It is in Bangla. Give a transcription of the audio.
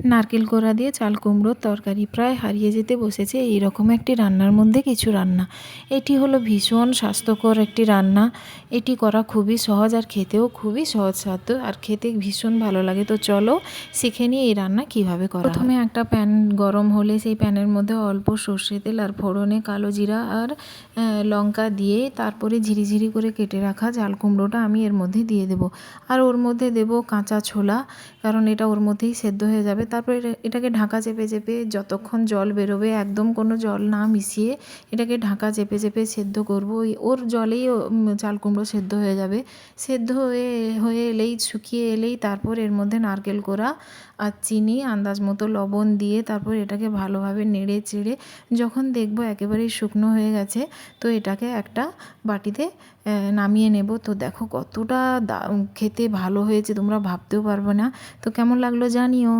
নারকেল কোড়া দিয়ে চাল কুমড়োর তরকারি প্রায় হারিয়ে যেতে বসেছে এইরকম একটি রান্নার মধ্যে কিছু রান্না। এটি হলো ভীষণ স্বাস্থ্যকর একটি রান্না। এটি করা খুবই সহজ আর খেতেও খুবই সহজসাধ্য আর খেতে ভীষণ ভালো লাগে। তো চলো শিখে নিই এই রান্না কিভাবে করা হয়। প্রথমে একটা প্যান গরম হলে সেই প্যানের মধ্যে অল্প সর্ষে তেল আর ফোড়নে কালো জিরা আর লঙ্কা দিয়ে তারপরে ঝিরিঝিরি করে কেটে রাখা চাল কুমড়োটা আমি এর মধ্যে দিয়ে দেব। আর ওর মধ্যে দেব কাঁচা ছোলা, কারণ এটা ওর মধ্যেই সেদ্ধ হয়ে যাবে। তারপরে এটাকে ঢাকা চেপে চেপে যতক্ষণ জল বেরোবে, একদম কোনো জল না মিশিয়ে এটাকে ঢাকা চেপে চেপে সেদ্ধ করব। ওর জলেই চাল কুমড়ো সেদ্ধ হয়ে যাবে। সেদ্ধ হয়ে হয়ে এলেই, শুকিয়ে এলেই তারপর এর মধ্যে নারকেল কোড়া আর চিনি, আন্দাজ মতো লবণ দিয়ে তারপর এটাকে ভালোভাবে নেড়ে চেড়ে যখন দেখব একেবারেই শুকনো হয়ে গেছে, তো এটাকে একটা বাটিতে নামিয়ে নেব। তো দেখো কতটা খেতে ভালো হয়েছে, তোমরা ভাবতেও পারবে না। তো কেমন লাগলো জানিও।